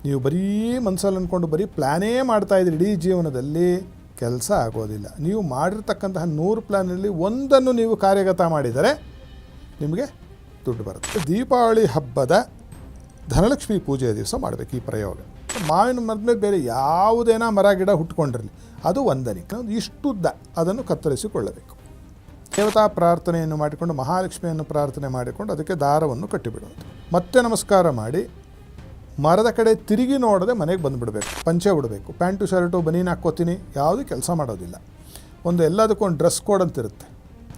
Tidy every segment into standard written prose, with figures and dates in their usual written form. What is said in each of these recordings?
ನೀವು ಬರೀ ಮನಸ್ಸಲ್ಲಿ ಅಂದ್ಕೊಂಡು ಬರೀ ಪ್ಲ್ಯಾನೇ ಮಾಡ್ತಾಯಿದ್ರಿ ಇಡೀ ಜೀವನದಲ್ಲಿ ಕೆಲಸ ಆಗೋದಿಲ್ಲ. ನೀವು ಮಾಡಿರ್ತಕ್ಕಂತಹ 100 ಪ್ಲ್ಯಾನಲ್ಲಿ ಒಂದನ್ನು ನೀವು ಕಾರ್ಯಗತ ಮಾಡಿದರೆ ನಿಮಗೆ ದುಡ್ಡು ಬರುತ್ತೆ. ದೀಪಾವಳಿ ಹಬ್ಬದ ಧನಲಕ್ಷ್ಮಿ ಪೂಜೆಯ ದಿವಸ ಮಾಡಬೇಕು ಈ ಪ್ರಯೋಗ. ಮಾವಿನ ಮರದ ಮೇಲೆ ಬೇರೆ ಯಾವುದೇನೋ ಮರ ಗಿಡ ಹುಟ್ಕೊಂಡಿರಲಿ, ಅದು ವಂದನಿಕೆ ಇಷ್ಟುದ್ದ ಅದನ್ನು ಕತ್ತರಿಸಿಕೊಳ್ಳಬೇಕು. ದೇವತಾ ಪ್ರಾರ್ಥನೆಯನ್ನು ಮಾಡಿಕೊಂಡು ಮಹಾಲಕ್ಷ್ಮಿಯನ್ನು ಪ್ರಾರ್ಥನೆ ಮಾಡಿಕೊಂಡು ಅದಕ್ಕೆ ದಾರವನ್ನು ಕಟ್ಟಿಬಿಡೋದು. ಮತ್ತೆ ನಮಸ್ಕಾರ ಮಾಡಿ ಮರದ ಕಡೆ ತಿರುಗಿ ನೋಡದೆ ಮನೆಗೆ ಬಂದುಬಿಡಬೇಕು. ಪಂಚೆ ಉಡಬೇಕು, ಪ್ಯಾಂಟು ಶರ್ಟು ಬನೀನು ಹಾಕ್ಕೋತೀನಿ, ಯಾವುದೂ ಕೆಲಸ ಮಾಡೋದಿಲ್ಲ. ಎಲ್ಲದಕ್ಕೂ ಒಂದು ಡ್ರೆಸ್ ಕೋಡ್ ಅಂತಿರುತ್ತೆ,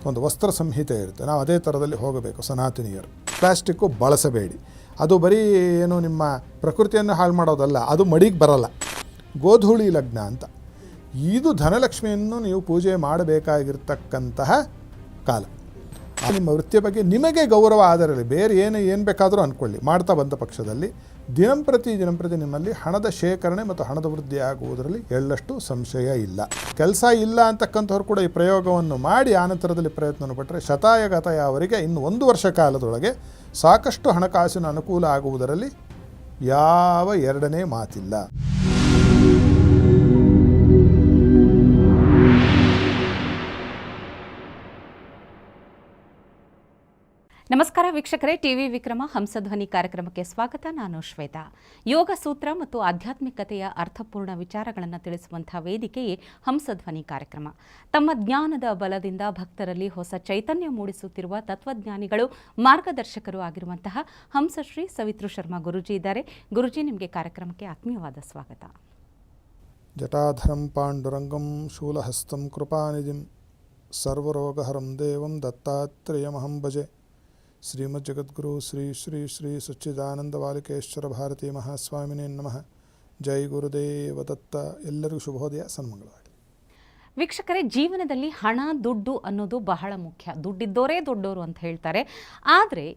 ಒಂದು ವಸ್ತ್ರ ಸಂಹಿತೆ ಇರುತ್ತೆ, ನಾವು ಅದೇ ಥರದಲ್ಲಿ ಹೋಗಬೇಕು ಸನಾತನಿಯರು. ಪ್ಲಾಸ್ಟಿಕ್ಕು ಬಳಸಬೇಡಿ, ಅದು ಬರೀ ಏನು ನಿಮ್ಮ ಪ್ರಕೃತಿಯನ್ನು ಹಾಳು ಮಾಡೋದಲ್ಲ, ಅದು ಮಡಿಗೆ ಬರಲ್ಲ. ಗೋಧೂಳಿ ಲಗ್ನ ಅಂತ, ಇದು ಧನಲಕ್ಷ್ಮಿಯನ್ನು ನೀವು ಪೂಜೆ ಮಾಡಬೇಕಾಗಿರ್ತಕ್ಕಂತಹ ಕಾಲ. ನಿಮ್ಮ ವೃತ್ತಿಯ ಬಗ್ಗೆ ನಿಮಗೆ ಗೌರವ ಆದರಲ್ಲಿ ಬೇರೆ ಏನು ಬೇಕಾದರೂ ಅಂದ್ಕೊಳ್ಳಿ, ಮಾಡ್ತಾ ಬಂದ ಪಕ್ಷದಲ್ಲಿ ದಿನಂಪ್ರತಿ ನಿಮ್ಮಲ್ಲಿ ಹಣದ ಶೇಖರಣೆ ಮತ್ತು ಹಣದ ವೃದ್ಧಿ ಆಗುವುದರಲ್ಲಿ ಎಳ್ಳಷ್ಟು ಸಂಶಯ ಇಲ್ಲ. ಕೆಲಸ ಇಲ್ಲ ಅಂತಕ್ಕಂಥವ್ರು ಕೂಡ ಈ ಪ್ರಯೋಗವನ್ನು ಮಾಡಿ ಆನಂತರದಲ್ಲಿ ಪ್ರಯತ್ನವನ್ನು ಪಟ್ಟರೆ ಶತಾಯಗತಾಯ ಅವರಿಗೆ ಇನ್ನು 1 ವರ್ಷ ಕಾಲದೊಳಗೆ ಸಾಕಷ್ಟು ಹಣಕಾಸಿನ ಅನುಕೂಲ ಆಗುವುದರಲ್ಲಿ ಯಾವ ಎರಡನೇ ಮಾತಿಲ್ಲ. ನಮಸ್ಕಾರ ವೀಕ್ಷಕರೇ, ಟಿವಿ ವಿಕ್ರಮ ಹಂಸಧ್ವನಿ ಕಾರ್ಯಕ್ರಮಕ್ಕೆ ಸ್ವಾಗತ. ನಾನು ಶ್ವೇತಾ. ಯೋಗ ಸೂತ್ರ ಮತ್ತು ಆಧ್ಯಾತ್ಮಿಕತೆಯ ಅರ್ಥಪೂರ್ಣ ವಿಚಾರಗಳನ್ನು ತಿಳಿಸುವಂತಹ ವೇದಿಕೆಯೇ ಹಂಸಧ್ವನಿ ಕಾರ್ಯಕ್ರಮ. ತಮ್ಮ ಜ್ಞಾನದ ಬಲದಿಂದ ಭಕ್ತರಲ್ಲಿ ಹೊಸ ಚೈತನ್ಯ ಮೂಡಿಸುತ್ತಿರುವ ತತ್ವಜ್ಞಾನಿಗಳು, ಮಾರ್ಗದರ್ಶಕರು ಆಗಿರುವಂತಹ ಹಂಸಶ್ರೀ ಸವಿತೃ ಶರ್ಮಾ ಗುರುಜಿ ಇದ್ದಾರೆ. ಗುರುಜಿ, ನಿಮಗೆ ಕಾರ್ಯಕ್ರಮಕ್ಕೆ ಆತ್ಮೀಯವಾದ ಸ್ವಾಗತ. ಜಟಾಧರಂ ಪಾಂಡುರಂಗಂ ಶೂಲಹಸ್ತಂ ಕೃಪಾನಿಧಿಂ ಸರ್ವರೋಗಹರಂ ದೇವಂ ದತ್ತಾತ್ರೇಯಮಹಂ ಭಜೆ. ಶ್ರೀಮದ್ ಜಗದ್ಗುರು ಶ್ರೀ ಶ್ರೀ ಶ್ರೀ ಸಚ್ಚಿದಾನಂದ ಬಾಲಿಕೇಶ್ವರ ಭಾರತೀ ಮಹಾಸ್ವಾಮಿನೇ ನಮಃ. ಜೈ ಗುರುದೇವ ದತ್ತ. ಎಲ್ಲರಿಗೂ ಶುಭೋದಯ, ಸನ್ಮಂಗಳವಾಗಲಿ. ವೀಕ್ಷಕರೇ, ಜೀವನದಲ್ಲಿ ಹಣ, ದುಡ್ಡು ಅನ್ನೋದು ಬಹಳ ಮುಖ್ಯ. ದುಡ್ಡಿದ್ದೋರೇ ದೊಡ್ಡೋರು ಅಂತ ಹೇಳ್ತಾರೆ. ಆದರೆ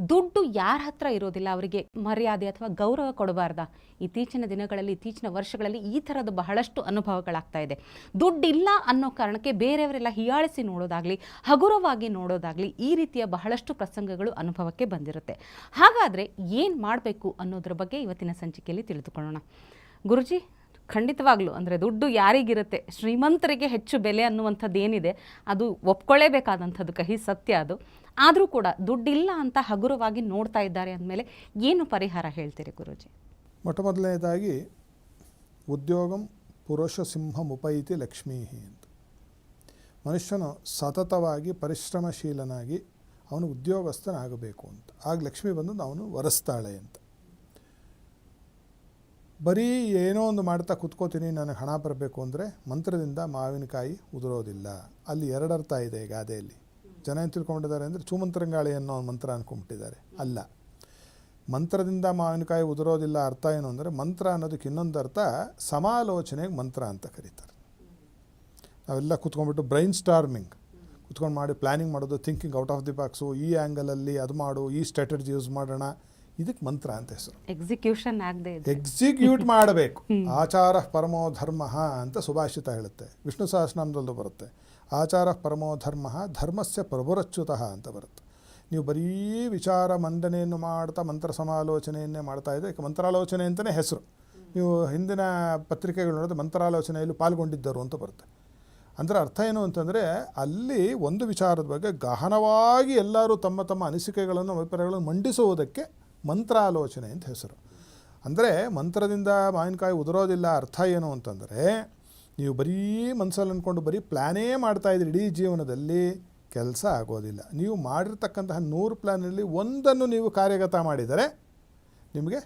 ದುಡ್ಡು ಯಾರ ಹತ್ರ ಇರೋದಿಲ್ಲ, ಅವರಿಗೆ ಮರ್ಯಾದೆ ಅಥವಾ ಗೌರವ ಕೊಡಬಾರ್ದ? ಇತ್ತೀಚಿನ ದಿನಗಳಲ್ಲಿ, ಇತ್ತೀಚಿನ ವರ್ಷಗಳಲ್ಲಿ ಈ ಥರದ ಬಹಳಷ್ಟು ಅನುಭವಗಳಾಗ್ತಾ ಇದೆ. ದುಡ್ಡಿಲ್ಲ ಅನ್ನೋ ಕಾರಣಕ್ಕೆ ಬೇರೆಯವರೆಲ್ಲ ಹೀಯಾಳಿಸಿ ನೋಡೋದಾಗಲಿ, ಹಗುರವಾಗಿ ನೋಡೋದಾಗಲಿ, ಈ ರೀತಿಯ ಬಹಳಷ್ಟು ಪ್ರಸಂಗಗಳು ಅನುಭವಕ್ಕೆ ಬಂದಿರುತ್ತೆ. ಹಾಗಾದರೆ ಏನು ಮಾಡಬೇಕು ಅನ್ನೋದ್ರ ಬಗ್ಗೆ ಇವತ್ತಿನ ಸಂಚಿಕೆಯಲ್ಲಿ ತಿಳಿದುಕೊಳ್ಳೋಣ. ಗುರುಜಿ, ಖಂಡಿತವಾಗ್ಲೂ ಅಂದರೆ ದುಡ್ಡು ಯಾರಿಗಿರುತ್ತೆ, ಶ್ರೀಮಂತರಿಗೆ ಹೆಚ್ಚು ಬೆಲೆ ಅನ್ನುವಂಥದ್ದು ಏನಿದೆ ಅದು ಒಪ್ಕೊಳ್ಳೇಬೇಕಾದಂಥದ್ದು, ಕಹಿ ಸತ್ಯ ಅದು. ಆದರೂ ಕೂಡ ದುಡ್ಡಿಲ್ಲ ಅಂತ ಹಗುರವಾಗಿ ನೋಡ್ತಾ ಇದ್ದಾರೆ ಅಂದಮೇಲೆ ಏನು ಪರಿಹಾರ ಹೇಳ್ತೀರಿ ಗುರುಜಿ? ಮೊದಲನೇದಾಗಿ ಉದ್ಯೋಗಂ ಪುರುಷ ಸಿಂಹಮುಪೈತಿ ಲಕ್ಷ್ಮೀ ಅಂತ. ಮನುಷ್ಯನು ಸತತವಾಗಿ ಪರಿಶ್ರಮಶೀಲನಾಗಿ ಅವನು ಉದ್ಯೋಗಸ್ಥನಾಗಬೇಕು ಅಂತ, ಆಗ ಲಕ್ಷ್ಮಿ ಬಂದು ಅವನು ವರಿಸ್ತಾಳೆ ಅಂತ. ಬರೀ ಏನೋ ಒಂದು ಮಾಡ್ತಾ ಕೂತ್ಕೋತೀನಿ ನನಗೆ ಹಣ ಬರಬೇಕು ಅಂದರೆ ಮಂತ್ರದಿಂದ ಮಾವಿನಕಾಯಿ ಉದುರೋದಿಲ್ಲ. ಅಲ್ಲಿ 2 ಅರ್ಥ ಇದೆ ಈ ಗಾದೆಯಲ್ಲಿ. ಜನ ಏನು ತಿಳ್ಕೊಂಡಿದ್ದಾರೆ ಅಂದರೆ ಚೂಮಂತ್ರಂಗಾಳಿ ಅನ್ನೋ ಮಂತ್ರ ಅಂದ್ಕೊಂಡ್ಬಿಟ್ಟಿದ್ದಾರೆ. ಅಲ್ಲ, ಮಂತ್ರದಿಂದ ಮಾವಿನಕಾಯಿ ಉದುರೋದಿಲ್ಲ ಅರ್ಥ ಏನು ಅಂದರೆ, ಮಂತ್ರ ಅನ್ನೋದಕ್ಕೆ ಇನ್ನೊಂದು ಅರ್ಥ ಸಮಾಲೋಚನೆಗೆ ಮಂತ್ರ ಅಂತ ಕರೀತಾರೆ. ನಾವೆಲ್ಲ ಕೂತ್ಕೊಂಡ್ಬಿಟ್ಟು ಬ್ರೈನ್ ಸ್ಟಾರ್ಮಿಂಗ್ ಕೂತ್ಕೊಂಡು ಮಾಡಿ ಪ್ಲ್ಯಾನಿಂಗ್ ಮಾಡೋದು, thinking out of the box, ಈ ಆ್ಯಂಗಲಲ್ಲಿ ಅದು ಮಾಡು, ಈ ಸ್ಟ್ರಾಟಜಿ ಯೂಸ್ ಮಾಡೋಣ, ಇದಕ್ಕೆ ಮಂತ್ರ ಅಂತ ಹೆಸರು. ಎಕ್ಸಿಕ್ಯೂಷನ್ ಆಗದೆ ಎಕ್ಸಿಕ್ಯೂಟ್ ಮಾಡಬೇಕು. ಆಚಾರ ಪರಮೋ ಧರ್ಮ ಅಂತ ಸುಭಾಷಿತ ಹೇಳುತ್ತೆ, ವಿಷ್ಣು ಸಹಸ್ರನಾಮದಲ್ಲೂ ಬರುತ್ತೆ. ಆಚಾರ ಪರಮೋ ಧರ್ಮ ಧರ್ಮಸ್ಯ ಪ್ರಭುರಚ್ಯುತಃ ಅಂತ ಬರುತ್ತೆ. ನೀವು ಬರೀ ವಿಚಾರ ಮಂಡನೆಯನ್ನು ಮಾಡ್ತಾ ಮಂತ್ರ ಸಮಾಲೋಚನೆಯನ್ನೇ ಮಾಡ್ತಾ ಇದ್ದರೆ, ಮಂತ್ರಾಲೋಚನೆ ಅಂತಲೇ ಹೆಸರು. ನೀವು ಹಿಂದಿನ ಪತ್ರಿಕೆಗಳು ನೋಡಿದ್ರೆ ಮಂತ್ರಾಲೋಚನೆಯಲ್ಲಿ ಪಾಲ್ಗೊಂಡಿದ್ದರು ಅಂತ ಬರುತ್ತೆ. ಅಂದರೆ ಅರ್ಥ ಏನು ಅಂತಂದರೆ, ಅಲ್ಲಿ ಒಂದು ವಿಚಾರದ ಬಗ್ಗೆ ಗಹನವಾಗಿ ಎಲ್ಲರೂ ತಮ್ಮ ತಮ್ಮ ಅನಿಸಿಕೆಗಳನ್ನು, ಅಭಿಪ್ರಾಯಗಳನ್ನು ಮಂಡಿಸುವುದಕ್ಕೆ ಮಂತ್ರಾಲೋಚನೆ ಅಂತ ಹೆಸರು. ಅಂದರೆ ಮಂತ್ರದಿಂದ ಮಾವಿನಕಾಯಿ ಉದುರೋದಿಲ್ಲ ಅರ್ಥ ಏನು ಅಂತಂದರೆ, ನೀವು ಬರೀ ಮನಸ್ಸಲ್ಲಿ ಅಂದ್ಕೊಂಡು ಬರೀ ಪ್ಲ್ಯಾನೇ ಮಾಡ್ತಾಯಿದ್ರಿ ಇಡೀ ಜೀವನದಲ್ಲಿ ಕೆಲಸ ಆಗೋದಿಲ್ಲ. ನೀವು ಮಾಡಿರ್ತಕ್ಕಂತಹ 100 ಪ್ಲ್ಯಾನಲ್ಲಿ ಒಂದನ್ನು ನೀವು ಕಾರ್ಯಗತ ಮಾಡಿದರೆ ನಿಮಗೆ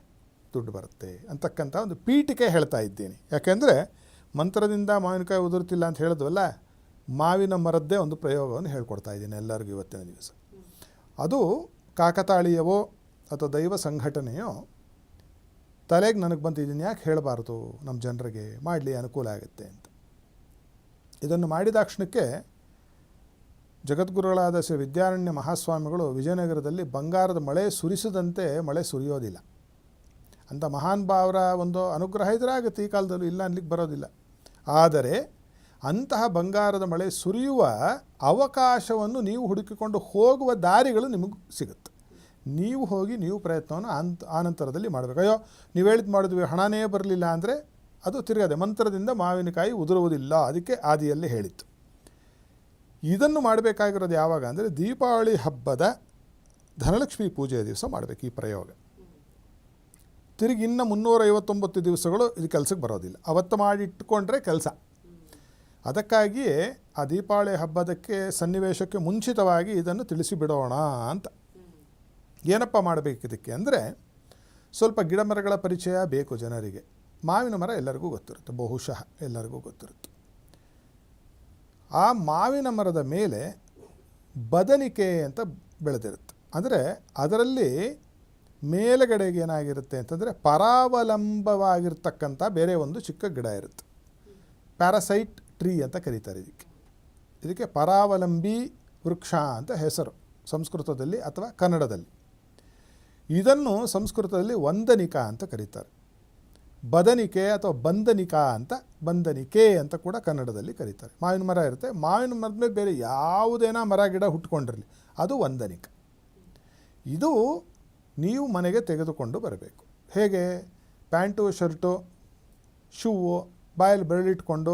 ದುಡ್ಡು ಬರುತ್ತೆ ಅಂತಕ್ಕಂಥ ಒಂದು ಪೀಠಿಕೆ ಹೇಳ್ತಾ ಇದ್ದೀನಿ. ಯಾಕೆಂದರೆ ಮಂತ್ರದಿಂದ ಮಾವಿನಕಾಯಿ ಉದುರ್ತಿಲ್ಲ ಅಂತ ಹೇಳಿದ್ವಲ್ಲ, ಮಾವಿನ ಮರದ್ದೇ ಒಂದು ಪ್ರಯೋಗವನ್ನು ಹೇಳ್ಕೊಡ್ತಾ ಇದ್ದೀನಿ ಎಲ್ಲರಿಗೂ ಇವತ್ತಿನ ದಿವಸ. ಅದು ಕಾಕತಾಳೀಯವೋ ಅಥವಾ ದೈವ ಸಂಘಟನೆಯೋ ತಲೆಗೆ ನನಗೆ ಬಂತಿದ್ದೀನಿ, ಯಾಕೆ ಹೇಳಬಾರ್ದು ನಮ್ಮ ಜನರಿಗೆ, ಮಾಡಲಿ ಅನುಕೂಲ ಆಗುತ್ತೆ ಅಂತ. ಇದನ್ನು ಮಾಡಿದಾಕ್ಷಣಕ್ಕೆ ಜಗದ್ಗುರುಗಳಾದ ಶ್ರೀ ವಿದ್ಯಾರಣ್ಯ ಮಹಾಸ್ವಾಮಿಗಳು ವಿಜಯನಗರದಲ್ಲಿ ಬಂಗಾರದ ಮಳೆ ಸುರಿಸದಂತೆ ಮಳೆ ಸುರಿಯೋದಿಲ್ಲ ಅಂತ ಮಹಾನ್ ಭಾವರ ಒಂದು ಅನುಗ್ರಹ ಇದ್ರೆ ಆಗುತ್ತೆ. ಈ ಕಾಲದಲ್ಲೂ ಇಲ್ಲ ಅನ್ಲಿಕ್ಕೆ ಬರೋದಿಲ್ಲ. ಆದರೆ ಅಂತಹ ಬಂಗಾರದ ಮಳೆ ಸುರಿಯುವ ಅವಕಾಶವನ್ನು ನೀವು ಹುಡುಕಿಕೊಂಡು ಹೋಗುವ ದಾರಿಗಳು ನಿಮಗೆ ಸಿಗುತ್ತೆ. ನೀವು ಹೋಗಿ ನೀವು ಪ್ರಯತ್ನವನ್ನು ಆನಂತರದಲ್ಲಿ ಮಾಡಬೇಕು. ಅಯ್ಯೋ ನೀವು ಹೇಳಿದ್ದು ಮಾಡಿದ್ವಿ ಹಣನೇ ಬರಲಿಲ್ಲ ಅಂದರೆ ಅದು ತಿರುಗದೆ ಮಂತ್ರದಿಂದ ಮಾವಿನಕಾಯಿ ಉದುರುವುದಿಲ್ಲ, ಅದಕ್ಕೆ ಆದಿಯಲ್ಲಿ ಹೇಳಿತ್ತು. ಇದನ್ನು ಮಾಡಬೇಕಾಗಿರೋದು ಯಾವಾಗ ಅಂದರೆ ದೀಪಾವಳಿ ಹಬ್ಬದ ಧನಲಕ್ಷ್ಮಿ ಪೂಜೆಯ ದಿವಸ ಮಾಡಬೇಕು ಈ ಪ್ರಯೋಗ. ತಿರುಗಿ ಇನ್ನು 359 ದಿವಸಗಳು ಇದು ಕೆಲಸಕ್ಕೆ ಬರೋದಿಲ್ಲ, ಅವತ್ತು ಮಾಡಿ ಇಟ್ಕೊಂಡ್ರೆ ಕೆಲಸ. ಅದಕ್ಕಾಗಿಯೇ ಆ ದೀಪಾವಳಿ ಹಬ್ಬದಕ್ಕೆ ಸನ್ನಿವೇಶಕ್ಕೆ ಮುಂಚಿತವಾಗಿ ಇದನ್ನು ತಿಳಿಸಿಬಿಡೋಣ ಅಂತ. ಏನಪ್ಪ ಮಾಡಬೇಕು ಇದಕ್ಕೆ ಅಂದರೆ ಸ್ವಲ್ಪ ಗಿಡಮರಗಳ ಪರಿಚಯ ಬೇಕು ಜನರಿಗೆ. ಮಾವಿನ ಮರ ಎಲ್ಲರಿಗೂ ಗೊತ್ತಿರುತ್ತೆ, ಬಹುಶಃ ಎಲ್ಲರಿಗೂ ಗೊತ್ತಿರುತ್ತೆ. ಆ ಮಾವಿನ ಮರದ ಮೇಲೆ ಬದನಿಕೆ ಅಂತ ಬೆಳೆದಿರುತ್ತೆ. ಅಂದರೆ ಅದರಲ್ಲಿ ಮೇಲುಗಡೆಗೆ ಏನಾಗಿರುತ್ತೆ ಅಂತಂದರೆ ಪರಾವಲಂಬವಾಗಿರ್ತಕ್ಕಂಥ ಬೇರೆ ಒಂದು ಚಿಕ್ಕ ಗಿಡ ಇರುತ್ತೆ. ಪ್ಯಾರಾಸೈಟ್ ಟ್ರೀ ಅಂತ ಕರೀತಾರೆ ಇದಕ್ಕೆ ಪರಾವಲಂಬಿ ವೃಕ್ಷ ಅಂತ ಹೆಸರು ಸಂಸ್ಕೃತದಲ್ಲಿ ಅಥವಾ ಕನ್ನಡದಲ್ಲಿ. ಇದನ್ನು ಸಂಸ್ಕೃತದಲ್ಲಿ ವಂದನಿಕಾ ಅಂತ ಕರೀತಾರೆ. ಬದನಿಕೆ ಅಥವಾ ಬಂದನಿಕೆ ಅಂತ ಕೂಡ ಕನ್ನಡದಲ್ಲಿ ಕರೀತಾರೆ. ಮಾವಿನ ಮರ ಇರುತ್ತೆ, ಮಾವಿನ ಮರದ ಮೇಲೆ ಬೇರೆ ಯಾವುದೇನೋ ಮರ ಗಿಡ ಹುಟ್ಕೊಂಡಿರಲಿ, ಅದು ವಂದನಿಕ. ಇದು ನೀವು ಮನೆಗೆ ತೆಗೆದುಕೊಂಡು ಬರಬೇಕು. ಹೇಗೆ? ಪ್ಯಾಂಟು, ಶರ್ಟು, ಶೂವು, ಬಾಯಲ್ಲಿ ಬೆರಳಿಟ್ಕೊಂಡು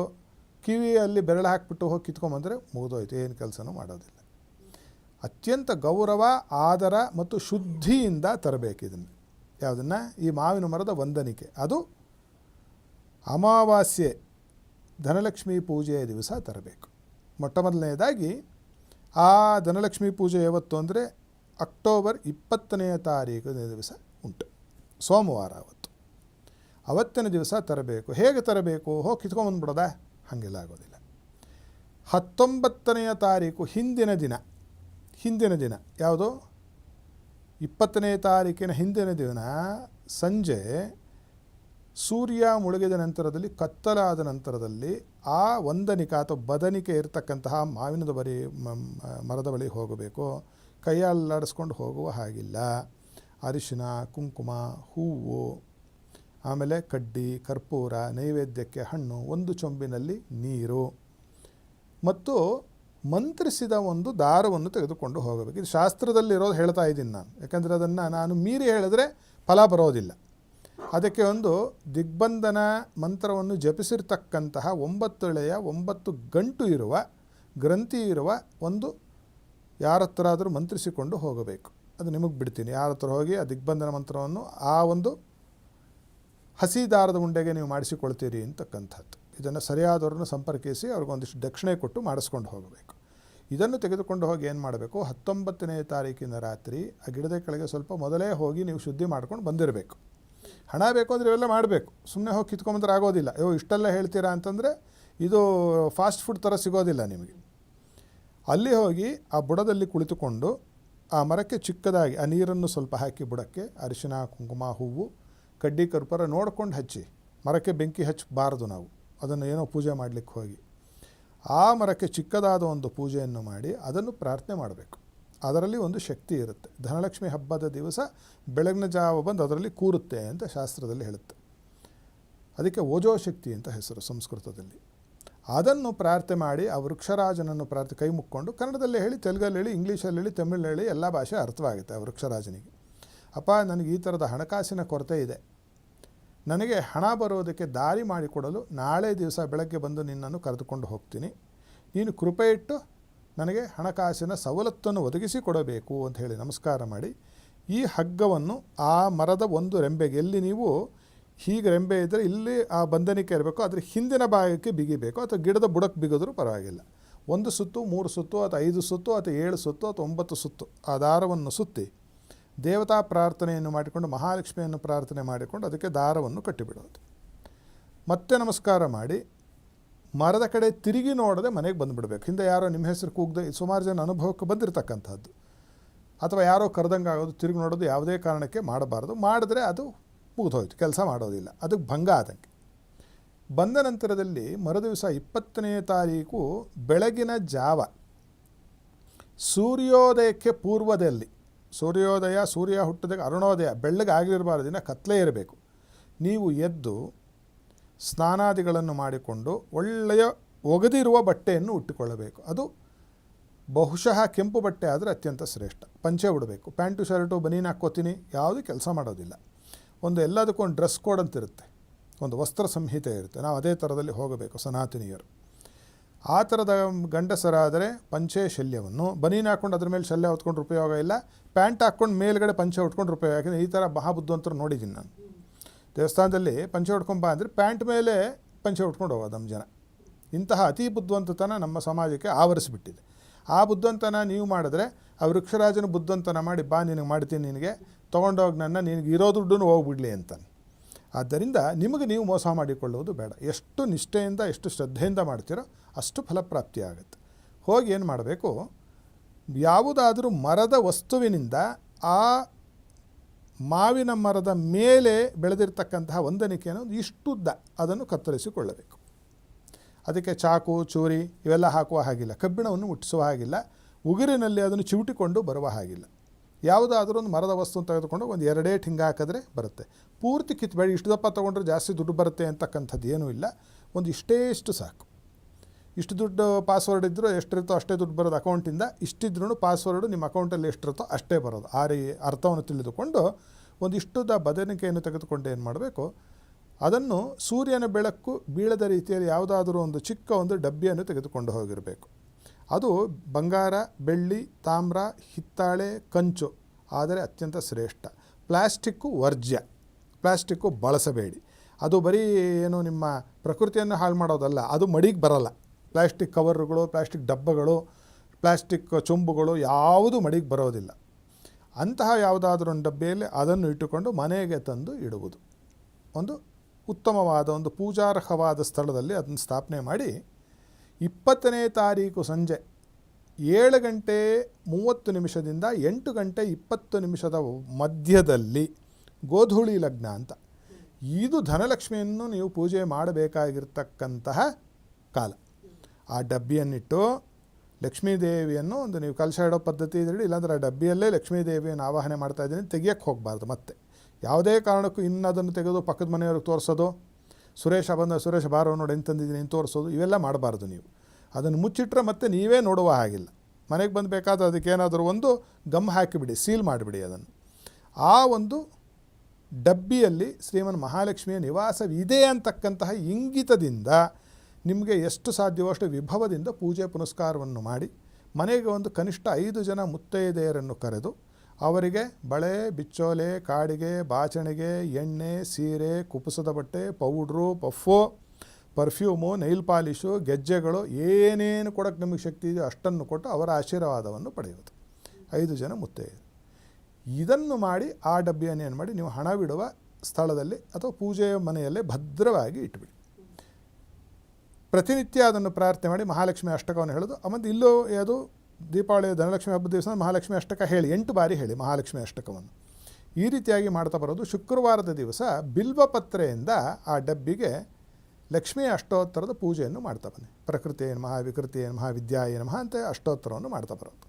ಕಿವಿಯಲ್ಲಿ ಬೆರಳು ಹಾಕಿಬಿಟ್ಟು ಹೋಗಿ ಕಿತ್ಕೊಂಬಂದರೆ ಮುಗಿದೋಯ್ತು, ಏನು ಕೆಲಸನೂ ಮಾಡೋದಿಲ್ಲ. ಅತ್ಯಂತ ಗೌರವ, ಆದರ ಮತ್ತು ಶುದ್ಧಿಯಿಂದ ತರಬೇಕು ಇದನ್ನು. ಯಾವುದನ್ನು? ಈ ಮಾವಿನ ಮರದ ವಂದನಿಕೆ. ಅದು ಅಮಾವಾಸ್ಯೆ ಧನಲಕ್ಷ್ಮಿ ಪೂಜೆಯ ದಿವಸ ತರಬೇಕು. ಮೊಟ್ಟ ಮೊದಲನೇದಾಗಿ ಆ ಧನಲಕ್ಷ್ಮಿ ಪೂಜೆ ಯಾವತ್ತು ಅಂದರೆ ಅಕ್ಟೋಬರ್ 20ನೇ ತಾರೀಕಿನ ದಿವಸ ಉಂಟು, ಸೋಮವಾರ ಅವತ್ತಿನ ದಿವಸ ತರಬೇಕು. ಹೇಗೆ ತರಬೇಕು? ಹೋಗಿ ಕಿತ್ಕೊಂಬಂದ್ಬಿಡೋದ? ಹಾಗೆಲ್ಲ ಆಗೋದಿಲ್ಲ. 19ನೇ ತಾರೀಕು ಹಿಂದಿನ ದಿನ ಯಾವುದು? 20ನೇ ತಾರೀಕಿನ ಹಿಂದಿನ ದಿನ ಸಂಜೆ ಸೂರ್ಯ ಮುಳುಗಿದ ನಂತರದಲ್ಲಿ, ಕತ್ತಲಾದ ನಂತರದಲ್ಲಿ ಆ ವಂದನಿಕಾ ಅಥವಾ ಬದನಿಕೆ ಇರತಕ್ಕಂತಹ ಮಾವಿನದ ಮರದ ಬಳಿ ಹೋಗಬೇಕು. ಕೈಯಲ್ಲಾಡಿಸ್ಕೊಂಡು ಹೋಗುವ ಹಾಗಿಲ್ಲ. ಅರಿಶಿನ, ಕುಂಕುಮ, ಹೂವು, ಆಮೇಲೆ ಕಡ್ಡಿ, ಕರ್ಪೂರ, ನೈವೇದ್ಯಕ್ಕೆ ಹಣ್ಣು, ಒಂದು ಚೊಂಬಿನಲ್ಲಿ ನೀರು ಮತ್ತು ಮಂತ್ರಿಸಿದ ಒಂದು ದಾರವನ್ನು ತೆಗೆದುಕೊಂಡು ಹೋಗಬೇಕು. ಇದು ಶಾಸ್ತ್ರದಲ್ಲಿರೋದು ಹೇಳ್ತಾ ಇದ್ದೀನಿ ನಾನು, ಯಾಕಂದರೆ ಅದನ್ನು ನಾನು ಮೀರಿ ಹೇಳಿದ್ರೆ ಫಲ ಬರೋದಿಲ್ಲ. ಅದಕ್ಕೆ ಒಂದು ದಿಗ್ಬಂಧನ ಮಂತ್ರವನ್ನು ಜಪಿಸಿರ್ತಕ್ಕಂತಹ 9 ಎಳೆಯ 9 ಗಂಟು ಇರುವ ಗ್ರಂಥಿ ಇರುವ ಒಂದು ಯಾರ ಹತ್ರ ಆದರೂ ಮಂತ್ರಿಸಿಕೊಂಡು ಹೋಗಬೇಕು. ಅದು ನಿಮಗೆ ಬಿಡ್ತೀನಿ, ಯಾರ ಹತ್ರ ಹೋಗಿ ಆ ದಿಗ್ಬಂಧನ ಮಂತ್ರವನ್ನು ಆ ಒಂದು ಹಸಿ ದಾರದ ಉಂಡೆಗೆ ನೀವು ಮಾಡಿಸಿಕೊಳ್ತೀರಿ ಅಂತಕ್ಕಂಥದ್ದು. ಇದನ್ನು ಸರಿಯಾದವ್ರನ್ನ ಸಂಪರ್ಕಿಸಿ ಅವ್ರಿಗೊಂದಿಷ್ಟು ದಕ್ಷಿಣೆ ಕೊಟ್ಟು ಮಾಡಿಸ್ಕೊಂಡು ಹೋಗಬೇಕು. ಇದನ್ನು ತೆಗೆದುಕೊಂಡು ಹೋಗಿ ಏನು ಮಾಡಬೇಕು? 19ನೇ ತಾರೀಕಿನ ರಾತ್ರಿ ಆ ಗಿಡದ ಕೆಳಗೆ ಸ್ವಲ್ಪ ಮೊದಲೇ ಹೋಗಿ ನೀವು ಶುದ್ಧಿ ಮಾಡ್ಕೊಂಡು ಬಂದಿರಬೇಕು. ಹಣ ಬೇಕು ಅಂದರೆ ಇವೆಲ್ಲ ಮಾಡಬೇಕು, ಸುಮ್ಮನೆ ಹೋಗಿ ಕಿತ್ಕೊಂಬಂದ್ರೆ ಆಗೋದಿಲ್ಲ. ಇಷ್ಟೆಲ್ಲ ಹೇಳ್ತೀರಾ ಅಂತಂದರೆ ಇದು ಫಾಸ್ಟ್ ಫುಡ್ ಥರ ಸಿಗೋದಿಲ್ಲ ನಿಮಗೆ. ಅಲ್ಲಿ ಹೋಗಿ ಆ ಬುಡದಲ್ಲಿ ಕುಳಿತುಕೊಂಡು ಆ ಮರಕ್ಕೆ ಚಿಕ್ಕದಾಗಿ ಆ ನೀರನ್ನು ಸ್ವಲ್ಪ ಹಾಕಿ ಬುಡಕ್ಕೆ ಅರಿಶಿನ, ಕುಂಕುಮ, ಹೂವು, ಕಡ್ಡಿ, ಕರ್ಪೂರ ನೋಡ್ಕೊಂಡು ಹಚ್ಚಿ. ಮರಕ್ಕೆ ಬೆಂಕಿ ಹಚ್ಚಬಾರದು ನಾವು, ಅದನ್ನು ಏನೋ ಪೂಜೆ ಮಾಡಲಿಕ್ಕೆ ಹೋಗಿ. ಆ ಮರಕ್ಕೆ ಚಿಕ್ಕದಾದ ಒಂದು ಪೂಜೆಯನ್ನು ಮಾಡಿ ಅದನ್ನು ಪ್ರಾರ್ಥನೆ ಮಾಡಬೇಕು. ಅದರಲ್ಲಿ ಒಂದು ಶಕ್ತಿ ಇರುತ್ತೆ. ಧನಲಕ್ಷ್ಮಿ ಹಬ್ಬದ ದಿವಸ ಬೆಳಗಿನ ಜಾವ ಬಂದು ಅದರಲ್ಲಿ ಕೂರುತ್ತೆ ಅಂತ ಶಾಸ್ತ್ರದಲ್ಲಿ ಹೇಳುತ್ತೆ. ಅದಕ್ಕೆ ಓಜೋ ಶಕ್ತಿ ಅಂತ ಹೆಸರು ಸಂಸ್ಕೃತದಲ್ಲಿ. ಅದನ್ನು ಪ್ರಾರ್ಥನೆ ಮಾಡಿ ಆ ವೃಕ್ಷರಾಜನನ್ನು ಕೈ ಮುಕ್ಕೊಂಡು ಕನ್ನಡದಲ್ಲಿ ಹೇಳಿ, ತೆಲುಗಲ್ಲಿ ಹೇಳಿ, ಇಂಗ್ಲೀಷಲ್ಲಿ ಹೇಳಿ, ತಮಿಳಲ್ಲಿ ಹೇಳಿ, ಎಲ್ಲ ಭಾಷೆ ಅರ್ಥವಾಗುತ್ತೆ ಆ ವೃಕ್ಷರಾಜನಿಗೆ. ಅಪ್ಪ, ನನಗೆ ಈ ಥರದ ಹಣಕಾಸಿನ ಕೊರತೆ ಇದೆ, ನನಗೆ ಹಣ ಬರೋದಕ್ಕೆ ದಾರಿ ಮಾಡಿಕೊಡಲು ನಾಳೆ ದಿವಸ ಬೆಳಗ್ಗೆ ಬಂದು ನಿನ್ನನ್ನು ಕರೆದುಕೊಂಡು ಹೋಗ್ತೀನಿ, ನೀನು ಕೃಪೆ ಇಟ್ಟು ನನಗೆ ಹಣಕಾಸಿನ ಸವಲತ್ತನ್ನು ಒದಗಿಸಿ ಕೊಡಬೇಕು ಅಂತ ಹೇಳಿ ನಮಸ್ಕಾರ ಮಾಡಿ ಈ ಹಗ್ಗವನ್ನು ಆ ಮರದ ಒಂದು ರೆಂಬೆಗೆ, ಎಲ್ಲಿ ನೀವು ಹೀಗೆ ರೆಂಬೆ ಇದ್ದರೆ ಇಲ್ಲಿ ಆ ಬಂಧನಿಕೆ ಇರಬೇಕು, ಅದರ ಹಿಂದಿನ ಭಾಗಕ್ಕೆ ಬಿಗಿಬೇಕು, ಅಥವಾ ಗಿಡದ ಬುಡಕ್ಕೆ ಬಿಗಿದ್ರೂ ಪರವಾಗಿಲ್ಲ. 1 ಸುತ್ತು, 3 ಸುತ್ತು, ಅಥವಾ 5 ಸುತ್ತು, ಅಥವಾ 7 ಸುತ್ತು, ಅಥವಾ 9 ಸುತ್ತು ಆ ದಾರವನ್ನು ಸುತ್ತಿ ದೇವತಾ ಪ್ರಾರ್ಥನೆಯನ್ನು ಮಾಡಿಕೊಂಡು, ಮಹಾಲಕ್ಷ್ಮಿಯನ್ನು ಪ್ರಾರ್ಥನೆ ಮಾಡಿಕೊಂಡು ಅದಕ್ಕೆ ದಾರವನ್ನು ಕಟ್ಟಿಬಿಡೋದು. ಮತ್ತೆ ನಮಸ್ಕಾರ ಮಾಡಿ ಮರದ ಕಡೆ ತಿರುಗಿ ನೋಡದೆ ಮನೆಗೆ ಬಂದುಬಿಡಬೇಕು. ಹಿಂದೆ ಯಾರೋ ನಿಮ್ಮ ಹೆಸರು ಕೂಗದೆ, ಸುಮಾರು ಜನ ಅನುಭವಕ್ಕೆ ಬಂದಿರತಕ್ಕಂಥದ್ದು. ಅಥವಾ ಯಾರೋ ಕರೆದಂಗೆ ಆಗೋದು, ತಿರುಗಿ ನೋಡೋದು ಯಾವುದೇ ಕಾರಣಕ್ಕೆ ಮಾಡಬಾರ್ದು. ಮಾಡಿದ್ರೆ ಅದು ಮುಗಿದೋಯ್ತು, ಕೆಲಸ ಮಾಡೋದಿಲ್ಲ, ಅದಕ್ಕೆ ಭಂಗ ಆದಂಗೆ. ಬಂದ ನಂತರದಲ್ಲಿ ಮರುದಿವಸ 20ನೇ ತಾರೀಕು ಬೆಳಗಿನ ಜಾವ ಸೂರ್ಯೋದಯಕ್ಕೆ ಪೂರ್ವದಲ್ಲಿ, ಸೂರ್ಯೋದಯ ಸೂರ್ಯ ಹುಟ್ಟಿದಾಗ ಅರುಣೋದಯ ಬೆಳ್ಳಗೆ ಆಗಿರಬಾರ್ದು, ದಿನ ಕತ್ತಲೇ ಇರಬೇಕು. ನೀವು ಎದ್ದು ಸ್ನಾನಾದಿಗಳನ್ನು ಮಾಡಿಕೊಂಡು ಒಳ್ಳೆಯ ಒಗೆದಿರುವ ಬಟ್ಟೆಯನ್ನು ಉಟ್ಟುಕೊಳ್ಳಬೇಕು. ಅದು ಬಹುಶಃ ಕೆಂಪು ಬಟ್ಟೆ ಆದರೆ ಅತ್ಯಂತ ಶ್ರೇಷ್ಠ. ಪಂಚೆ ಉಡಬೇಕು. ಪ್ಯಾಂಟು ಶರ್ಟು ಬನೀನು ಹಾಕ್ಕೋತೀನಿ ಯಾವುದೂ ಕೆಲಸ ಮಾಡೋದಿಲ್ಲ. ಒಂದು ಎಲ್ಲದಕ್ಕೂ ಒಂದು ಡ್ರೆಸ್ ಕೋಡ್ ಅಂತಿರುತ್ತೆ, ಒಂದು ವಸ್ತ್ರ ಸಂಹಿತೆ ಇರುತ್ತೆ. ನಾವು ಅದೇ ಥರದಲ್ಲಿ ಹೋಗಬೇಕು ಸನಾತನೀಯರು. ಆ ಥರದ ಗಂಡಸರಾದರೆ ಪಂಚೆ ಶಲ್ಯವನ್ನು, ಬನೀನು ಹಾಕ್ಕೊಂಡು ಅದ್ರ ಮೇಲೆ ಶಲ್ಯ ಹೊತ್ಕೊಂಡ್ರೆ ಉಪಯೋಗ ಇಲ್ಲ. ಪ್ಯಾಂಟ್ ಹಾಕ್ಕೊಂಡು ಮೇಲ್ಗಡೆ ಪಂಚೆ ಉಟ್ಕೊಂಡ್ರೆ ಉಪಯೋಗ. ಯಾಕೆಂದರೆ ಈ ಥರ ಮಹಾಬುದ್ಧಿವಂತರು ನೋಡಿದ್ದೀನಿ ನಾನು. ದೇವಸ್ಥಾನದಲ್ಲಿ ಪಂಚೆ ಉಟ್ಕೊಂಬ ಅಂದರೆ ಪ್ಯಾಂಟ್ ಮೇಲೆ ಪಂಚೆ ಉಟ್ಕೊಂಡು ಹೋಗೋದು ನಮ್ಮ ಜನ. ಇಂತಹ ಅತಿ ಬುದ್ಧಿವಂತತನ ನಮ್ಮ ಸಮಾಜಕ್ಕೆ ಆವರಿಸಿಬಿಟ್ಟಿದೆ. ಆ ಬುದ್ಧಿವಂತನ ನೀವು ಮಾಡಿದ್ರೆ ಆ ವೃಕ್ಷರಾಜನ ಬುದ್ಧಿವಂತನ ಮಾಡಿ, ಬಾ ನಿನಗೆ ಮಾಡ್ತೀನಿ, ನಿನಗೆ ತೊಗೊಂಡೋಗಿ ನನ್ನ, ನಿನಗೆ ಇರೋ ದುಡ್ಡು ಹೋಗ್ಬಿಡಲಿ ಅಂತಾನೆ. ಆದ್ದರಿಂದ ನಿಮಗೆ ನೀವು ಮೋಸ ಮಾಡಿಕೊಳ್ಳುವುದು ಬೇಡ. ಎಷ್ಟು ನಿಷ್ಠೆಯಿಂದ ಎಷ್ಟು ಶ್ರದ್ಧೆಯಿಂದ ಮಾಡ್ತೀರೋ ಅಷ್ಟು ಫಲಪ್ರಾಪ್ತಿ ಆಗುತ್ತೆ. ಹೋಗಿ ಏನು ಮಾಡಬೇಕು, ಯಾವುದಾದರೂ ಮರದ ವಸ್ತುವಿನಿಂದ ಆ ಮಾವಿನ ಮರದ ಮೇಲೆ ಬೆಳೆದಿರ್ತಕ್ಕಂತಹ ಹೊಂದಾಣಿಕೆಯನ್ನು ಇಷ್ಟುದ್ದ ಅದನ್ನು ಕತ್ತರಿಸಿಕೊಳ್ಳಬೇಕು. ಅದಕ್ಕೆ ಚಾಕು ಚೂರಿ ಇವೆಲ್ಲ ಹಾಕುವ ಹಾಗಿಲ್ಲ, ಕಬ್ಬಿಣವನ್ನು ಮುಟ್ಟಿಸುವ ಹಾಗಿಲ್ಲ, ಉಗುರಿನಲ್ಲಿ ಅದನ್ನು ಚಿವುಟಿಕೊಂಡು ಬರುವ ಹಾಗಿಲ್ಲ. ಯಾವುದಾದ್ರೂ ಒಂದು ಮರದ ವಸ್ತುವನ್ನು ತೆಗೆದುಕೊಂಡು ಒಂದು 2 ಏಟು ಹಿಂಗೆ ಹಾಕಿದ್ರೆ ಬರುತ್ತೆ. ಪೂರ್ತಿ ಕಿತ್ತಬೇಡಿ, ಇಷ್ಟು ದಪ್ಪ ತೊಗೊಂಡ್ರೆ ಜಾಸ್ತಿ ದುಡ್ಡು ಬರುತ್ತೆ ಅಂತಕ್ಕಂಥದ್ದು ಏನೂ ಇಲ್ಲ. ಒಂದು ಇಷ್ಟು ಸಾಕು. ಇಷ್ಟು ದುಡ್ಡು ಪಾಸ್ವರ್ಡ್ ಇದ್ದರೂ ಎಷ್ಟಿರುತ್ತೋ ಅಷ್ಟೇ ದುಡ್ಡು ಬರೋದು ಅಕೌಂಟಿಂದ. ಇಷ್ಟಿದ್ರೂ ಪಾಸ್ವರ್ಡು ನಿಮ್ಮ ಅಕೌಂಟಲ್ಲಿ ಎಷ್ಟಿರುತ್ತೋ ಅಷ್ಟೇ ಬರೋದು. ಆ ಅರ್ಥವನ್ನು ತಿಳಿದುಕೊಂಡು ಒಂದಿಷ್ಟುದ ಬದನಿಕೆಯನ್ನು ತೆಗೆದುಕೊಂಡು ಏನು ಮಾಡಬೇಕು, ಅದನ್ನು ಸೂರ್ಯನ ಬೆಳಕು ಬೀಳದ ರೀತಿಯಲ್ಲಿ ಯಾವುದಾದ್ರೂ ಒಂದು ಚಿಕ್ಕ ಒಂದು ಡಬ್ಬಿಯನ್ನು ತೆಗೆದುಕೊಂಡು ಹೋಗಿರಬೇಕು. ಅದು ಬಂಗಾರ, ಬೆಳ್ಳಿ, ತಾಮ್ರ, ಹಿತ್ತಾಳೆ, ಕಂಚು ಆದರೆ ಅತ್ಯಂತ ಶ್ರೇಷ್ಠ. ಪ್ಲಾಸ್ಟಿಕ್ಕು ವರ್ಜ್ಯ, ಪ್ಲಾಸ್ಟಿಕ್ಕು ಬಳಸಬೇಡಿ. ಅದು ಬರೀ ಏನು ನಿಮ್ಮ ಪ್ರಕೃತಿಯನ್ನು ಹಾಳು ಮಾಡೋದಲ್ಲ, ಅದು ಮಡಿಗೆ ಬರಲ್ಲ. ಪ್ಲಾಸ್ಟಿಕ್ ಕವರುಗಳು, ಪ್ಲಾಸ್ಟಿಕ್ ಡಬ್ಬಗಳು, ಪ್ಲಾಸ್ಟಿಕ್ ಚೊಂಬುಗಳು ಯಾವುದು ಮಡಿಗೆ ಬರೋದಿಲ್ಲ. ಅಂತಹ ಯಾವುದಾದ್ರೂ ಒಂದು ಡಬ್ಬಿಯಲ್ಲಿ ಅದನ್ನು ಇಟ್ಟುಕೊಂಡು ಮನೆಗೆ ತಂದು ಇಡುವುದು. ಒಂದು ಉತ್ತಮವಾದ ಒಂದು ಪೂಜಾರ್ಹವಾದ ಸ್ಥಳದಲ್ಲಿ ಅದನ್ನು ಸ್ಥಾಪನೆ ಮಾಡಿ 20ನೇ ತಾರೀಕು ಸಂಜೆ 7 ಗಂಟೆ 30 ನಿಮಿಷದಿಂದ 8 ಗಂಟೆ 20 ನಿಮಿಷದ ಮಧ್ಯದಲ್ಲಿ ಗೋಧೂಳಿ ಲಗ್ನ ಅಂತ. ಇದು ಧನಲಕ್ಷ್ಮಿಯನ್ನು ನೀವು ಪೂಜೆ ಮಾಡಬೇಕಾಗಿರ್ತಕ್ಕಂತಹ ಕಾಲ. ಆ ಡಬ್ಬಿಯನ್ನಿಟ್ಟು ಲಕ್ಷ್ಮೀದೇವಿಯನ್ನು ಒಂದು ನೀವು ಕಲಶ ಇಡೋ ಪದ್ಧತಿ ಇದ್ರಿ, ಇಲ್ಲಾಂದರೆ ಆ ಡಬ್ಬಿಯಲ್ಲೇ ಲಕ್ಷ್ಮೀದೇವಿಯನ್ನು ಆವಾಹನೆ ಮಾಡ್ತಾಯಿದ್ದೀನಿ, ತೆಗಿಯಕ್ಕೆ ಹೋಗಬಾರ್ದು. ಮತ್ತೆ ಯಾವುದೇ ಕಾರಣಕ್ಕೂ ಇನ್ನದನ್ನು ತೆಗೆದು ಪಕ್ಕದ ಮನೆಯವ್ರಿಗೆ ತೋರಿಸೋದು, ಸುರೇಶ ಬಾರೋ ನೋಡಿ ಏನು ತಂದಿದ್ದೀನಿ ಅಂತ ತೋರಿಸೋದು, ಇವೆಲ್ಲ ಮಾಡಬಾರ್ದು. ನೀವು ಅದನ್ನು ಮುಚ್ಚಿಟ್ರೆ ಮತ್ತೆ ನೀವೇ ನೋಡುವ ಹಾಗಿಲ್ಲ. ಮನೆಗೆ ಬಂದು ಬೇಕಾದ್ರೆ ಅದಕ್ಕೇನಾದರೂ ಒಂದು ಗಮ್ ಹಾಕಿಬಿಡಿ, ಸೀಲ್ ಮಾಡಿಬಿಡಿ ಅದನ್ನು. ಆ ಒಂದು ಡಬ್ಬಿಯಲ್ಲಿ ಶ್ರೀಮನ್ ಮಹಾಲಕ್ಷ್ಮಿಯ ನಿವಾಸವಿದೆ ಅಂತಕ್ಕಂತಹ ಇಂಗಿತದಿಂದ ನಿಮಗೆ ಎಷ್ಟು ಸಾಧ್ಯವೋ ಅಷ್ಟು ವಿಭವದಿಂದ ಪೂಜೆ ಪುನಸ್ಕಾರವನ್ನು ಮಾಡಿ ಮನೆಗೆ ಒಂದು ಕನಿಷ್ಠ 5 ಜನ ಮುತ್ತೈದೆಯರನ್ನು ಕರೆದು ಅವರಿಗೆ ಬಳೆ, ಬಿಚ್ಚೋಲೆ, ಕಾಡಿಗೆ, ಬಾಚಣಿಗೆ, ಎಣ್ಣೆ, ಸೀರೆ, ಕುಪುಸದ ಬಟ್ಟೆ, ಪೌಡ್ರು, ಪಫ್ಫು, ಪರ್ಫ್ಯೂಮು, ನೈಲ್ ಪಾಲಿಶು, ಗೆಜ್ಜೆಗಳು ಏನೇನು ಕೊಡೋಕ್ಕೆ ನಿಮಗೆ ಶಕ್ತಿ ಇದೆಯೋ ಅಷ್ಟನ್ನು ಕೊಟ್ಟು ಅವರ ಆಶೀರ್ವಾದವನ್ನು ಪಡೆಯುವುದು. 5 ಜನ ಮುತ್ತೈದೆ. ಇದನ್ನು ಮಾಡಿ ಆ ಡಬ್ಬಿಯನ್ನು ಏನು ಮಾಡಿ ನೀವು ಹಣವಿಡುವ ಸ್ಥಳದಲ್ಲಿ ಅಥವಾ ಪೂಜೆಯ ಮನೆಯಲ್ಲೇ ಭದ್ರವಾಗಿ ಇಟ್ಬಿಡಿ. ಪ್ರತಿನಿತ್ಯ ಅದನ್ನು ಪ್ರಾರ್ಥನೆ ಮಾಡಿ ಮಹಾಲಕ್ಷ್ಮಿ ಅಷ್ಟಕವನ್ನು ಹೇಳೋದು. ಆಮೇಲೆ ಇಲ್ಲೂ ಅದು ದೀಪಾವಳಿ ಧನಲಕ್ಷ್ಮಿ ಹಬ್ಬದ ದಿವಸ ಮಹಾಲಕ್ಷ್ಮಿ ಅಷ್ಟಕ ಹೇಳಿ 8 ಬಾರಿ ಹೇಳಿ ಮಹಾಲಕ್ಷ್ಮಿ ಅಷ್ಟಕವನ್ನು. ಈ ರೀತಿಯಾಗಿ ಮಾಡ್ತಾ ಬರೋದು. ಶುಕ್ರವಾರದ ದಿವಸ ಬಿಲ್ವಪತ್ರೆಯಿಂದ ಆ ಡಬ್ಬಿಗೆ ಲಕ್ಷ್ಮಿಯ ಅಷ್ಟೋತ್ತರದ ಪೂಜೆಯನ್ನು ಮಾಡ್ತಾ ಬನ್ನಿ. ಪ್ರಕೃತಿ ಏನು ಮಹಾ, ವಿಕೃತಿ ಏನು ಮಹಾ, ವಿದ್ಯಾ ಏನು ಮಹಾ ಅಂತ ಅಷ್ಟೋತ್ತರವನ್ನು ಮಾಡ್ತಾ ಬರೋದು.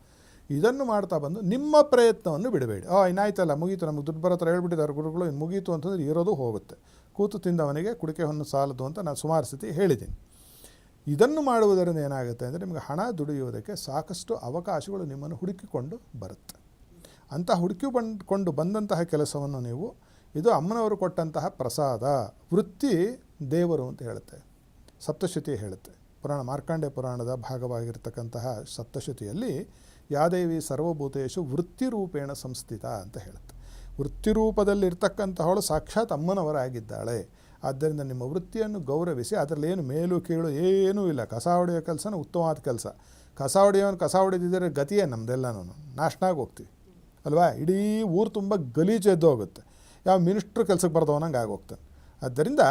ಇದನ್ನು ಮಾಡ್ತಾ ಬಂದು ನಿಮ್ಮ ಪ್ರಯತ್ನವನ್ನು ಬಿಡಬೇಡಿ. ಇನ್ನಾಯ್ತಲ್ಲ, ಮುಗೀತು, ನಮಗೆ ದುಡ್ಡು ಬರೋ ಥರ ಹೇಳ್ಬಿಟ್ಟಿದ್ದಾರೆ ಗುರುಗಳು, ಇನ್ನು ಮುಗೀತು ಅಂತಂದರೆ ಇರೋದು ಹೋಗುತ್ತೆ. ಕೂತು ತಿಂದವನಿಗೆ ಕುಡಿಕೆ ಹೊನ್ನು ಸಾಲದು ಅಂತ ನಾನು ಸುಮಾರು ಸತಿ ಹೇಳಿದ್ದೀನಿ. ಇದನ್ನು ಮಾಡುವುದರಿಂದ ಏನಾಗುತ್ತೆ ಅಂದರೆ ನಿಮಗೆ ಹಣ ದುಡಿಯುವುದಕ್ಕೆ ಸಾಕಷ್ಟು ಅವಕಾಶಗಳು ನಿಮ್ಮನ್ನು ಹುಡುಕಿಕೊಂಡು ಬರುತ್ತೆ. ಅಂಥ ಹುಡುಕಿಕೊಂಡು ಬಂದಂತಹ ಕೆಲಸವನ್ನು ನೀವು, ಇದು ಅಮ್ಮನವರು ಕೊಟ್ಟಂತಹ ಪ್ರಸಾದ, ವೃತ್ತಿ ದೇವರು ಅಂತ ಹೇಳುತ್ತೆ, ಸಪ್ತಶತಿ ಹೇಳುತ್ತೆ. ಪುರಾಣ ಮಾರ್ಕಾಂಡ್ಯ ಪುರಾಣದ ಭಾಗವಾಗಿರ್ತಕ್ಕಂತಹ ಸಪ್ತಶತಿಯಲ್ಲಿ ಯಾದೇವಿ ಸರ್ವಭೂತೇಶು ವೃತ್ತಿರೂಪೇಣ ಸಂಸ್ಥಿತ ಅಂತ ಹೇಳುತ್ತೆ. ವೃತ್ತಿರೂಪದಲ್ಲಿರ್ತಕ್ಕಂತಹವಳು ಸಾಕ್ಷಾತ್ ಅಮ್ಮನವರಾಗಿದ್ದಾಳೆ. ಆದ್ದರಿಂದ ನಿಮ್ಮ ವೃತ್ತಿಯನ್ನು ಗೌರವಿಸಿ, ಅದರಲ್ಲಿ ಏನು ಮೇಲು ಕೀಳು ಏನೂ ಇಲ್ಲ. ಕಸ ಹೊಡೆಯೋ ಕೆಲಸನ ಉತ್ತಮವಾದ ಕೆಲಸ. ಕಸ ಹೊಡೆದಿದ್ದರೆ ಗತಿಯೇ ನಮ್ಮದೆಲ್ಲನೂ ನಾಶನಾಗಿ ಹೋಗ್ತೀವಿ ಅಲ್ವಾ. ಇಡೀ ಊರು ತುಂಬ ಗಲೀಜು ಎದ್ದು ಹೋಗುತ್ತೆ. ಯಾವ ಮಿನಿಸ್ಟ್ರು ಕೆಲಸಕ್ಕೆ ಬರ್ದವನಂಗೆ ಆಗೋಗ್ತಾನೆ. ಆದ್ದರಿಂದ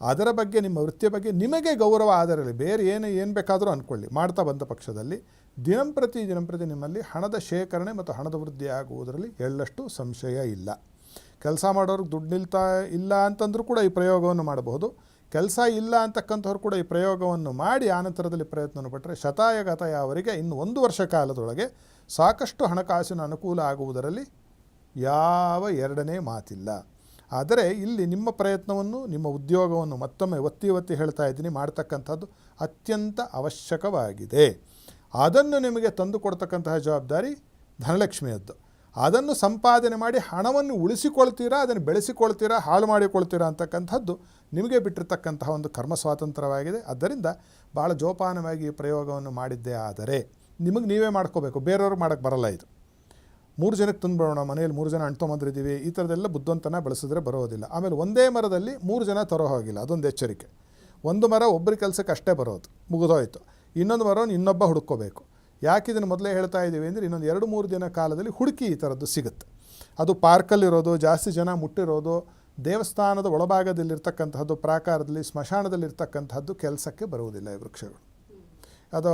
ಅದರ ಬಗ್ಗೆ, ನಿಮ್ಮ ವೃತ್ತಿಯ ಬಗ್ಗೆ ನಿಮಗೆ ಗೌರವ ಆದರಲ್ಲಿ ಬೇರೆ ಏನು ಬೇಕಾದರೂ ಅಂದ್ಕೊಳ್ಳಿ. ಮಾಡ್ತಾ ಬಂದ ಪಕ್ಷದಲ್ಲಿ ದಿನಂಪ್ರತಿ ನಿಮ್ಮಲ್ಲಿ ಹಣದ ಶೇಖರಣೆ ಮತ್ತು ಹಣದ ವೃದ್ಧಿ ಆಗುವುದರಲ್ಲಿ ಎಳ್ಳಷ್ಟು ಸಂಶಯ ಇಲ್ಲ. ಕೆಲಸ ಮಾಡೋರಿಗೆ ದುಡ್ಡು ಇಲ್ಲ ಅಂತಂದ್ರೂ ಕೂಡ ಈ ಪ್ರಯೋಗವನ್ನು ಮಾಡಬಹುದು. ಕೆಲಸ ಇಲ್ಲ ಅಂತಕ್ಕಂಥವ್ರು ಕೂಡ ಈ ಪ್ರಯೋಗವನ್ನು ಮಾಡಿ ಆನಂತರದಲ್ಲಿ ಪ್ರಯತ್ನವನ್ನು ಪಟ್ಟರೆ ಶತಾಯಗತಾಯ ಅವರಿಗೆ ಇನ್ನು 1 ವರ್ಷ ಕಾಲದೊಳಗೆ ಸಾಕಷ್ಟು ಹಣಕಾಸಿನ ಅನುಕೂಲ ಆಗುವುದರಲ್ಲಿ ಯಾವ ಎರಡನೇ ಮಾತಿಲ್ಲ. ಆದರೆ ಇಲ್ಲಿ ನಿಮ್ಮ ಪ್ರಯತ್ನವನ್ನು, ನಿಮ್ಮ ಉದ್ಯೋಗವನ್ನು ಮತ್ತೊಮ್ಮೆ ಒತ್ತಿ ಹೇಳ್ತಾ ಇದ್ದೀನಿ, ಮಾಡ್ತಕ್ಕಂಥದ್ದು ಅತ್ಯಂತ ಅವಶ್ಯಕವಾಗಿದೆ. ಅದನ್ನು ನಿಮಗೆ ತಂದು ಕೊಡ್ತಕ್ಕಂತಹ ಜವಾಬ್ದಾರಿ ಧನಲಕ್ಷ್ಮಿಯದ್ದು. ಅದನ್ನು ಸಂಪಾದನೆ ಮಾಡಿ ಹಣವನ್ನು ಉಳಿಸಿಕೊಳ್ತೀರಾ, ಅದನ್ನು ಬೆಳೆಸಿಕೊಳ್ತೀರಾ, ಹಾಳು ಮಾಡಿಕೊಳ್ತೀರಾ ಅಂತಕ್ಕಂಥದ್ದು ನಿಮಗೆ ಬಿಟ್ಟಿರ್ತಕ್ಕಂತಹ ಒಂದು ಕರ್ಮ ಸ್ವಾತಂತ್ರ್ಯವಾಗಿದೆ. ಆದ್ದರಿಂದ ಭಾಳ ಜೋಪಾನವಾಗಿ ಈ ಪ್ರಯೋಗವನ್ನು ಮಾಡಿದ್ದೇ ಆದರೆ ನಿಮಗೆ ನೀವೇ ಮಾಡ್ಕೋಬೇಕು, ಬೇರೆಯವ್ರಿಗೆ ಮಾಡೋಕ್ಕೆ ಬರಲ್ಲ. ಇದು 3 ಜನಕ್ಕೆ ತಂದುಬಿಡೋಣ, ಮನೇಲಿ 3 ಜನ ಅಣ್ತೊಂಬಂದಿದ್ದೀವಿ, ಈ ಥರದ್ದೆಲ್ಲ ಬುದ್ಧಿವಂತನ ಬೆಳೆಸಿದ್ರೆ ಬರೋದಿಲ್ಲ. ಆಮೇಲೆ ಒಂದೇ ಮರದಲ್ಲಿ 3 ಜನ ತರೋ ಹೋಗಿಲ್ಲ, ಅದೊಂದು ಎಚ್ಚರಿಕೆ. ಒಂದು ಮರ ಒಬ್ಬರ ಕೆಲಸಕ್ಕೆ ಅಷ್ಟೇ ಬರೋದು, ಮುಗಿದೋಯ್ತು. ಇನ್ನೊಂದು ಮರವನ್ನು ಇನ್ನೊಬ್ಬ ಹುಡುಕೋಬೇಕು. ಯಾಕೆ ಇದನ್ನು ಮೊದಲೇ ಹೇಳ್ತಾ ಇದ್ದೀವಿ ಅಂದರೆ, ಇನ್ನೊಂದು 2-3 ದಿನ ಕಾಲದಲ್ಲಿ ಹುಡುಕಿ ಈ ಥರದ್ದು ಸಿಗುತ್ತೆ. ಅದು ಪಾರ್ಕಲ್ಲಿರೋದು, ಜಾಸ್ತಿ ಜನ ಮುಟ್ಟಿರೋದು, ದೇವಸ್ಥಾನದ ಒಳಭಾಗದಲ್ಲಿರ್ತಕ್ಕಂಥದ್ದು, ಪ್ರಾಕಾರದಲ್ಲಿ, ಸ್ಮಶಾನದಲ್ಲಿರ್ತಕ್ಕಂಥದ್ದು ಕೆಲಸಕ್ಕೆ ಬರುವುದಿಲ್ಲ ಈ ವೃಕ್ಷಗಳು. ಅದು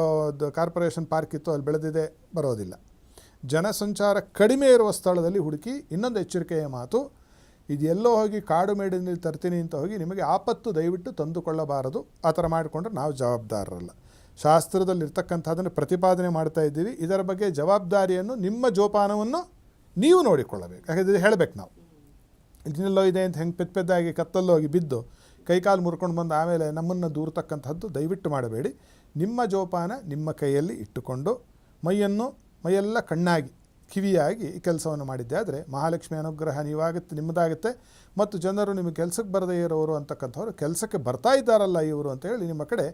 ಕಾರ್ಪೊರೇಷನ್ ಪಾರ್ಕ್ ಇತ್ತು, ಅಲ್ಲಿ ಬೆಳೆದಿದೆ, ಬರೋದಿಲ್ಲ. ಜನಸಂಚಾರ ಕಡಿಮೆ ಇರುವ ಸ್ಥಳದಲ್ಲಿ ಹುಡುಕಿ. ಇನ್ನೊಂದು ಎಚ್ಚರಿಕೆಯ ಮಾತು, ಇದೆಲ್ಲೋ ಹೋಗಿ ಕಾಡು ಮೇಡಿನಲ್ಲಿ ತರ್ತೀನಿ ಅಂತ ಹೋಗಿ ನಿಮಗೆ ಆಪತ್ತು ದಯವಿಟ್ಟು ತಂದುಕೊಳ್ಳಬಾರದು. ಆ ಥರ ಮಾಡಿಕೊಂಡ್ರೆ ನಾವು ಜವಾಬ್ದಾರರಲ್ಲ. ಶಾಸ್ತ್ರದಲ್ಲಿರ್ತಕ್ಕಂಥದ್ದನ್ನು ಪ್ರತಿಪಾದನೆ ಮಾಡ್ತಾ ಇದ್ದೀವಿ. ಇದರ ಬಗ್ಗೆ ಜವಾಬ್ದಾರಿಯನ್ನು, ನಿಮ್ಮ ಜೋಪಾನವನ್ನು ನೀವು ನೋಡಿಕೊಳ್ಳಬೇಕು. ಯಾಕಂದರೆ ಹೇಳಬೇಕು ನಾವು, ಇದನ್ನೆಲ್ಲೋ ಇದೆ ಅಂತ ಹೆಂಗೆ ಪೆದ್ದಾಗಿ ಕತ್ತಲ್ಲೋಗಿ ಬಿದ್ದು ಕೈಕಾಲು ಮುರ್ಕೊಂಡು ಬಂದು ಆಮೇಲೆ ನಮ್ಮನ್ನು ದೂರತಕ್ಕಂಥದ್ದು ದಯವಿಟ್ಟು ಮಾಡಬೇಡಿ. ನಿಮ್ಮ ಜೋಪಾನ ನಿಮ್ಮ ಕೈಯಲ್ಲಿ ಇಟ್ಟುಕೊಂಡು ಮೈಯೆಲ್ಲ ಕಣ್ಣಾಗಿ ಕಿವಿಯಾಗಿ ಈ ಕೆಲಸವನ್ನು ಮಾಡಿದ್ದೆ ಆದರೆ ಮಹಾಲಕ್ಷ್ಮಿ ಅನುಗ್ರಹ ನಿಮ್ಮದಾಗುತ್ತೆ. ಮತ್ತು ಜನರು ನಿಮಗೆ ಕೆಲಸಕ್ಕೆ ಬರದೇ ಇರೋರು ಅಂತಕ್ಕಂಥವ್ರು ಕೆಲಸಕ್ಕೆ ಬರ್ತಾ ಇದ್ದಾರಲ್ಲ ಇವರು ಅಂತ ಹೇಳಿ ನಿಮ್ಮ ಕಡೆ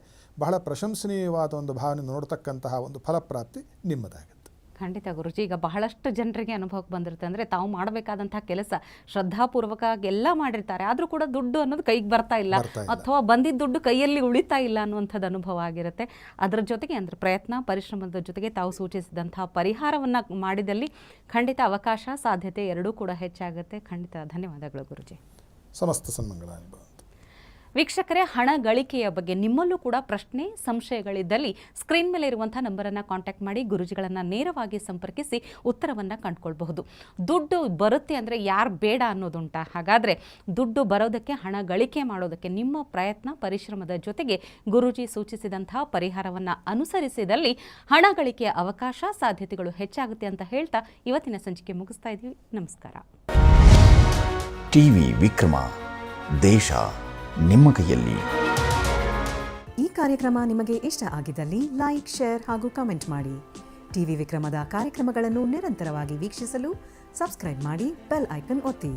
ಬಹಳ ಪ್ರಶಂಸನೀಯವಾದ ಒಂದು ಭಾವನೆ ನೋಡ್ತಕ್ಕಂತಹ ಒಂದು ಫಲಪ್ರಾಪ್ತಿ ನಿಮ್ಮದಾಗುತ್ತೆ. ಖಂಡಿತ ಗುರುಜಿ. ಈಗ ಬಹಳಷ್ಟು ಜನರಿಗೆ ಅನುಭವಕ್ಕೆ ಬಂದಿರುತ್ತೆ, ಅಂದರೆ ತಾವು ಮಾಡಬೇಕಾದಂತಹ ಕೆಲಸ ಶ್ರದ್ಧಾಪೂರ್ವಕ ಎಲ್ಲ ಮಾಡಿರ್ತಾರೆ, ಆದರೂ ಕೂಡ ದುಡ್ಡು ಅನ್ನೋದು ಕೈಗೆ ಬರ್ತಾ ಇಲ್ಲ, ಅಥವಾ ಬಂದಿದ್ದ ದುಡ್ಡು ಕೈಯಲ್ಲಿ ಉಳಿತಾ ಇಲ್ಲ ಅನ್ನುವಂಥದ್ದು ಅನುಭವ ಆಗಿರುತ್ತೆ. ಅದರ ಜೊತೆಗೆ ಅಂದರೆ ಪ್ರಯತ್ನ ಪರಿಶ್ರಮದ ಜೊತೆಗೆ ತಾವು ಸೂಚಿಸಿದಂತಹ ಪರಿಹಾರವನ್ನು ಮಾಡಿದಲ್ಲಿ ಖಂಡಿತ ಅವಕಾಶ ಸಾಧ್ಯತೆ ಎರಡೂ ಕೂಡ ಹೆಚ್ಚಾಗುತ್ತೆ. ಖಂಡಿತ ಧನ್ಯವಾದಗಳು ಗುರುಜಿ. ಸಮಸ್ತ ಸನ್ಮಂಗಳ ಅನುಭವ. ವೀಕ್ಷಕರೇ, ಹಣ ಗಳಿಕೆಯ ಬಗ್ಗೆ ನಿಮ್ಮಲ್ಲೂ ಕೂಡ ಪ್ರಶ್ನೆ ಸಂಶಯಗಳಿದ್ದಲ್ಲಿ ಸ್ಕ್ರೀನ್ ಮೇಲೆ ಇರುವಂಥ ನಂಬರನ್ನು ಕಾಂಟ್ಯಾಕ್ಟ್ ಮಾಡಿ ಗುರುಜಿಗಳನ್ನು ನೇರವಾಗಿ ಸಂಪರ್ಕಿಸಿ ಉತ್ತರವನ್ನು ಕಂಡುಕೊಳ್ಬಹುದು. ದುಡ್ಡು ಬರುತ್ತೆ ಅಂದರೆ ಯಾರು ಬೇಡ ಅನ್ನೋದುಂಟಾ? ಹಾಗಾದರೆ ದುಡ್ಡು ಬರೋದಕ್ಕೆ, ಹಣ ಗಳಿಕೆ ಮಾಡೋದಕ್ಕೆ ನಿಮ್ಮ ಪ್ರಯತ್ನ ಪರಿಶ್ರಮದ ಜೊತೆಗೆ ಗುರೂಜಿ ಸೂಚಿಸಿದಂತಹ ಪರಿಹಾರವನ್ನು ಅನುಸರಿಸಿದಲ್ಲಿ ಹಣ ಗಳಿಕೆಯ ಅವಕಾಶ ಸಾಧ್ಯತೆಗಳು ಹೆಚ್ಚಾಗುತ್ತೆ ಅಂತ ಹೇಳ್ತಾ ಇವತ್ತಿನ ಸಂಚಿಕೆ ಮುಗಿಸ್ತಾ ಇದ್ದೀವಿ. ನಮಸ್ಕಾರ. ಟಿವಿ ವಿಕ್ರಮ, ದೇಶ ನಿಮ್ಮ ಕೈಯಲ್ಲಿ. ಈ ಕಾರ್ಯಕ್ರಮ ನಿಮಗೆ ಇಷ್ಟ ಆಗಿದ್ದಲ್ಲಿ ಲೈಕ್, ಶೇರ್ ಹಾಗೂ ಕಮೆಂಟ್ ಮಾಡಿ. ಟಿವಿ ವಿಕ್ರಮದ ಕಾರ್ಯಕ್ರಮಗಳನ್ನು ನಿರಂತರವಾಗಿ ವೀಕ್ಷಿಸಲು ಸಬ್ಸ್ಕ್ರೈಬ್ ಮಾಡಿ, ಬೆಲ್ ಐಕನ್ ಒತ್ತಿ.